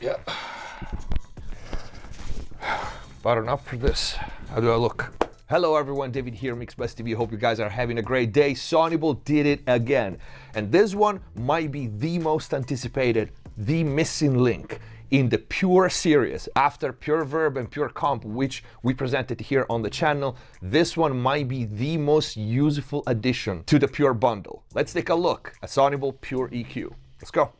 Yeah. But enough for this. How do I look? Hello everyone, David here, MixBest TV. Hope you guys are having a great day. Sonible did it again. And this one might be the most anticipated, the missing link in the Pure series. After Pure Verb and Pure Comp, which we presented here on the channel, this one might be the most useful addition to the Pure bundle. Let's take a look at Sonible Pure EQ. Let's go.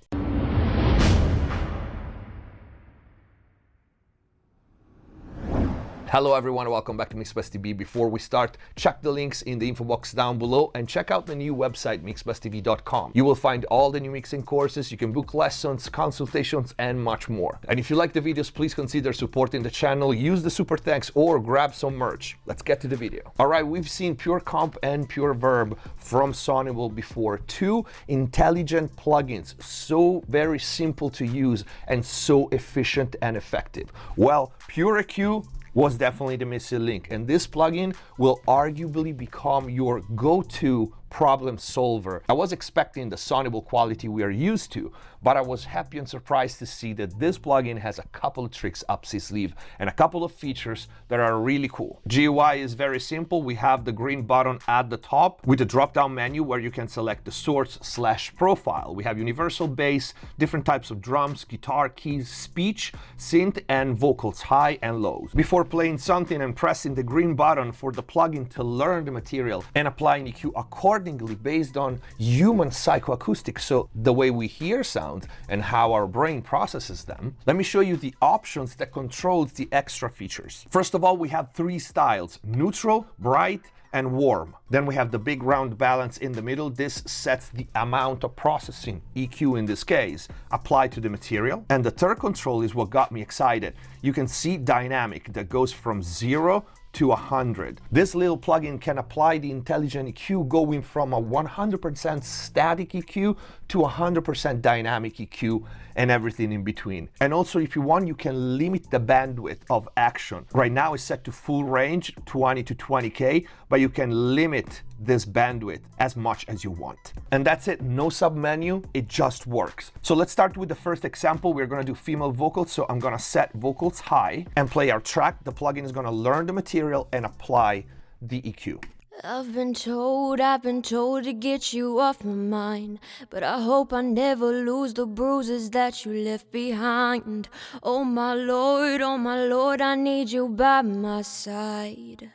Hello everyone, welcome back to MixBest TV. Before we start, check the links in the info box down below and check out the new website, mixbesttv.com. You will find all the new mixing courses, you can book lessons, consultations, and much more. And if you like the videos, please consider supporting the channel, use the super thanks, or grab some merch. Let's get to the video. All right, we've seen Pure Comp and Pure Verb from Sonible before. Two intelligent plugins, so very simple to use and so efficient and effective. Well, Pure EQ was definitely the missing link, and this plugin will arguably become your go-to problem solver. I was expecting the Sonible quality we are used to, but I was happy and surprised to see that this plugin has a couple of tricks up its sleeve and a couple of features that are really cool. GUI is very simple. We have the green button at the top with a drop-down menu where you can select the source/profile. We have universal bass, different types of drums, guitar, keys, speech, synth, and vocals, high and lows. Before playing something and pressing the green button for the plugin to learn the material and applying EQ accordingly based on human psychoacoustics, so the way we hear sound and how our brain processes them, let me show you the options that controls the extra features. First of all, we have three styles: neutral, bright, and warm. Then we have the big round balance in the middle. This sets the amount of processing, EQ in this case, applied to the material. And the third control is what got me excited. You can see dynamic that goes from 0 to 100. This little plugin can apply the intelligent EQ going from a 100% static EQ to 100% dynamic EQ and everything in between. And also, if you want, you can limit the bandwidth of action. Right now it's set to full range, 20 to 20K, but you can limit this bandwidth as much as you want. And that's it, no submenu, it just works. So let's start with the first example. We're gonna do female vocals, so I'm gonna set vocals high and play our track. The plugin is gonna learn the material and apply the EQ. I've been told to get you off my mind, but I hope I never lose the bruises that you left behind. Oh my Lord, I need you by my side.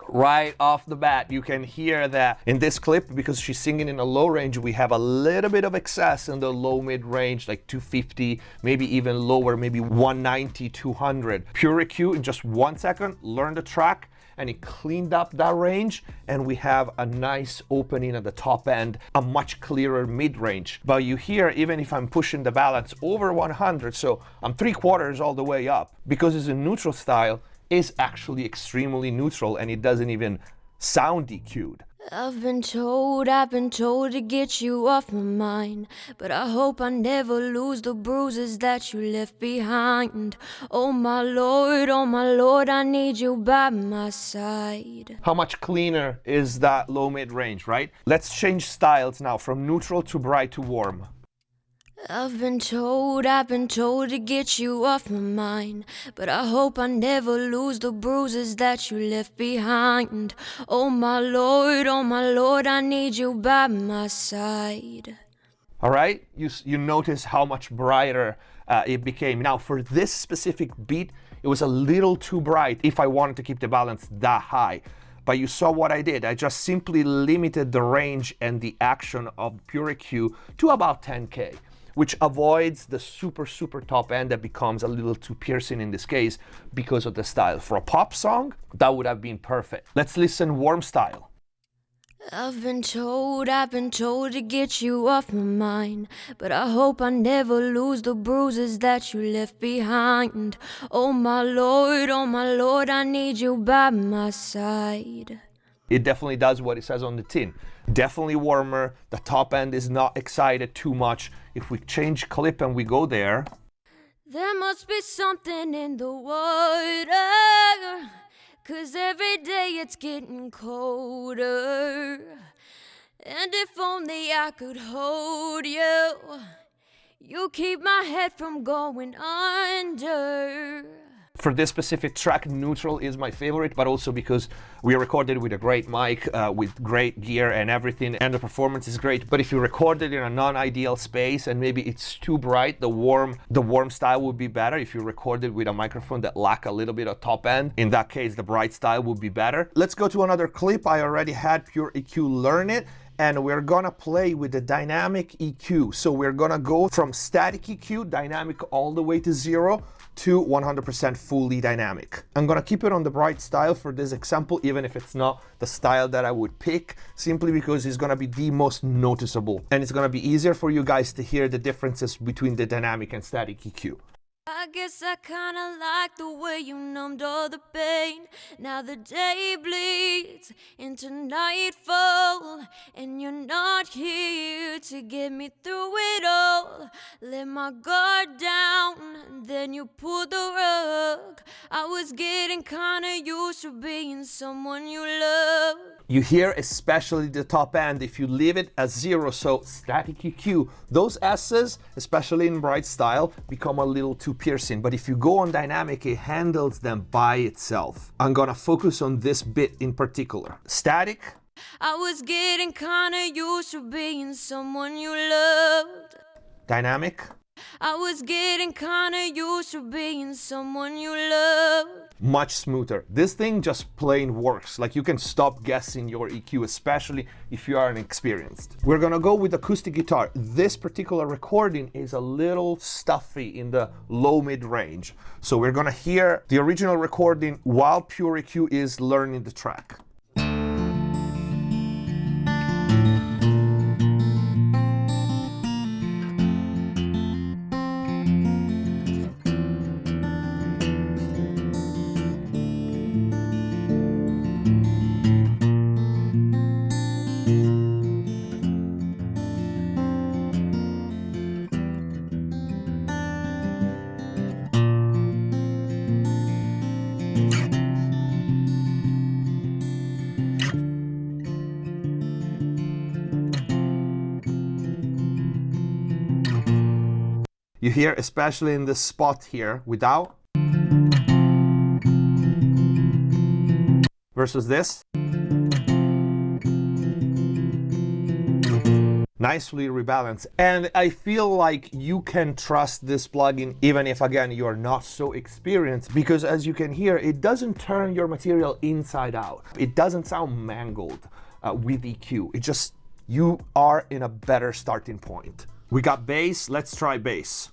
Right off the bat, you can hear that in this clip, because she's singing in a low range, we have a little bit of excess in the low mid range, like 250, maybe even lower, maybe 190, 200. Pure EQ in just 1 second, learn the track, and it cleaned up that range, and we have a nice opening at the top end, a much clearer mid-range. But you hear, even if I'm pushing the balance over 100, so I'm 3/4 all the way up, because it's a neutral style, is actually extremely neutral, and it doesn't even sound EQ'd. I've been told to get you off my mind, but I hope I never lose the bruises that you left behind. Oh my Lord, I need you by my side. How much cleaner is that low mid range, right? Let's change styles now from neutral to bright to warm. I've been told to get you off my mind, but I hope I never lose the bruises that you left behind. Oh my Lord, I need you by my side. All right, you notice how much brighter it became. Now for this specific beat, it was a little too bright if I wanted to keep the balance that high. But you saw what I did. I just simply limited the range and the action of Pure EQ to about 10K. Which avoids the super top end that becomes a little too piercing in this case because of the style. For a pop song, that would have been perfect. Let's listen warm style. I've been told to get you off my mind, but I hope I never lose the bruises that you left behind. Oh my Lord, I need you by my side. It definitely does what it says on the tin. Definitely warmer, the top end is not excited too much. If we change clip and we go there. There must be something in the water, 'cause every day it's getting colder. And if only I could hold you, You keep my head from going under. For this specific track, neutral is my favorite, but also because we recorded with a great mic, with great gear and everything, and the performance is great. But if you record it in a non-ideal space and maybe it's too bright, the warm style would be better. If you record it with a microphone that lack a little bit of top end, in that case, the bright style would be better. Let's go to another clip. I already had Pure EQ learn it, and we're gonna play with the dynamic EQ. So we're gonna go from static EQ, dynamic all the way to 0, to 100% fully dynamic. I'm gonna keep it on the bright style for this example, even if it's not the style that I would pick, simply because it's gonna be the most noticeable. And it's gonna be easier for you guys to hear the differences between the dynamic and static EQ. I guess I kinda like the way you numbed all the pain. Now the day bleeds into nightfall, and you're not here to get me through it all. Let my guard down, then you pulled the rug. I was getting kinda used to being someone you love. You hear especially the top end if you leave it as 0, so static EQ. Those S's, especially in bright style, become a little too piercing, but if you go on dynamic, it handles them by itself. I'm gonna focus on this bit in particular. Static. I was getting kinda used to being someone you loved. Dynamic. I was getting kinda used to being someone you loved. Much smoother. This thing just plain works. Like, you can stop guessing your EQ, especially if you are inexperienced. We're gonna go with acoustic guitar. This particular recording is a little stuffy in the low mid range. So we're gonna hear the original recording while Pure EQ is learning the track. You hear, especially in this spot here, without. Versus this. Nicely rebalanced. And I feel like you can trust this plugin even if, again, you're not so experienced, because as you can hear, it doesn't turn your material inside out. It doesn't sound mangled with EQ. It just, you are in a better starting point. We got bass, let's try bass.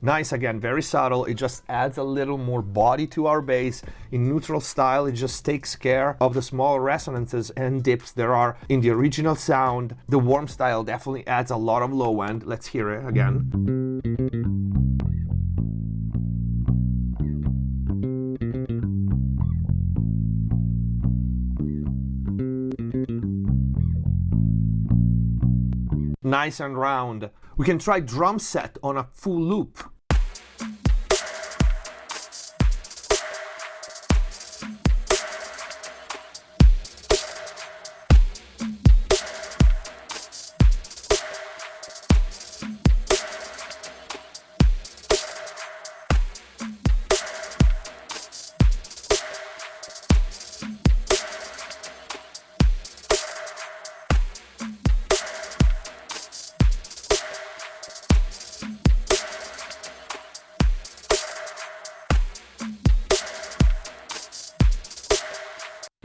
Nice, again, very subtle. It just adds a little more body to our bass. In neutral style, it just takes care of the small resonances and dips there are in the original sound. The warm style definitely adds a lot of low end. Let's hear it again. Nice and round. We can try drum set on a full loop.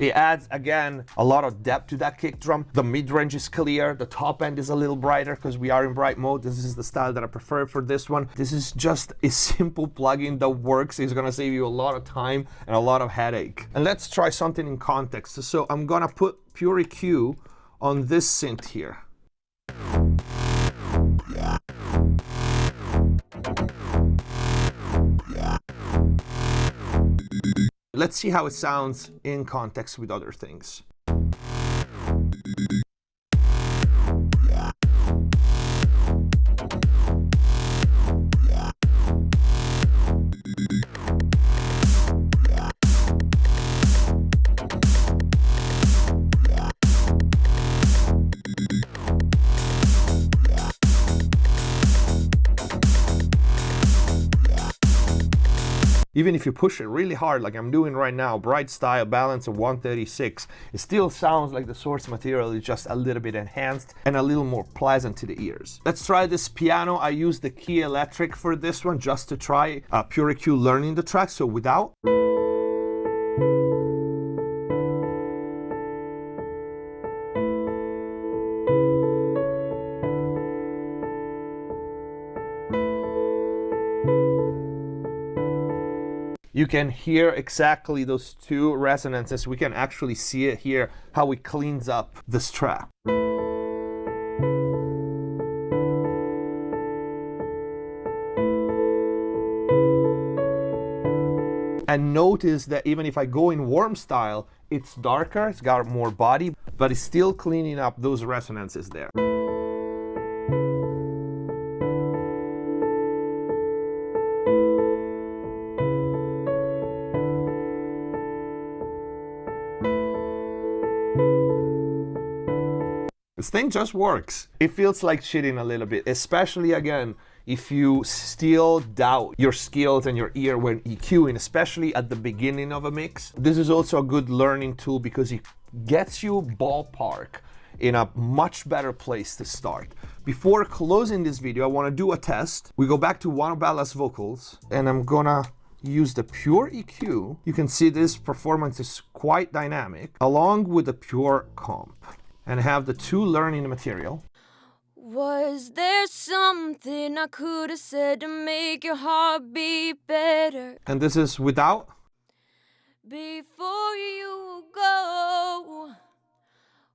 It adds, again, a lot of depth to that kick drum. The mid-range is clear. The top end is a little brighter because we are in bright mode. This is the style that I prefer for this one. This is just a simple plugin that works. It's gonna save you a lot of time and a lot of headache. And let's try something in context. So I'm gonna put pure EQ on this synth here. Let's see how it sounds in context with other things. Even if you push it really hard, like I'm doing right now, bright style, balance of 136, it still sounds like the source material is just a little bit enhanced and a little more pleasant to the ears. Let's try this piano. I used the Key Electric for this one just to try Pure EQ learning the track, so without. You can hear exactly those two resonances. We can actually see it here, how it cleans up this track. And notice that even if I go in warm style, it's darker, it's got more body, but it's still cleaning up those resonances there. This thing just works. It feels like cheating a little bit, especially again, if you still doubt your skills and your ear when EQing, especially at the beginning of a mix. This is also a good learning tool because it gets you ballpark in a much better place to start. Before closing this video, I want to do a test. We go back to one of Bella's vocals and I'm gonna use the pure EQ. You can see this performance is quite dynamic, along with the pure comp. And have the two learning the material. Was there something I could have said to make your heart beat better? And this is without. Before you go,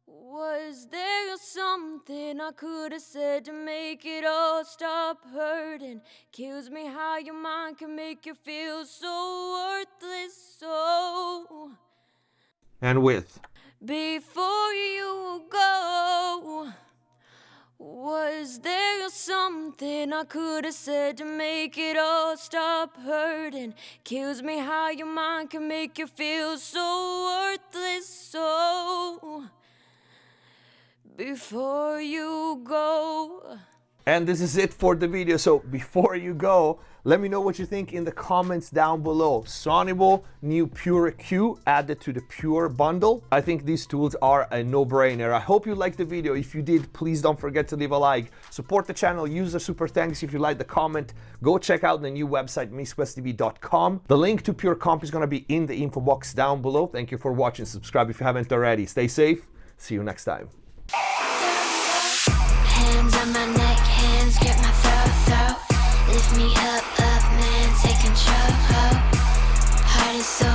was there something I could have said to make it all stop hurting? Kills me how your mind can make you feel so worthless, so. And with. Before you go, was there something I could have said to make it all stop hurting? Kills me how your mind can make you feel so worthless, so. Before you go. And this is it for the video. So before you go, let me know what you think in the comments down below. Sonible, new Pure EQ added to the Pure bundle. I think these tools are a no-brainer. I hope you liked the video. If you did, please don't forget to leave a like. Support the channel, use the super thanks if you like the comment. Go check out the new website, mixquesttv.com. The link to Pure Comp is gonna be in the info box down below. Thank you for watching. Subscribe if you haven't already. Stay safe. See you next time. Hands on my neck, hands grip my throat. Lift me up, man, take control. Heart is so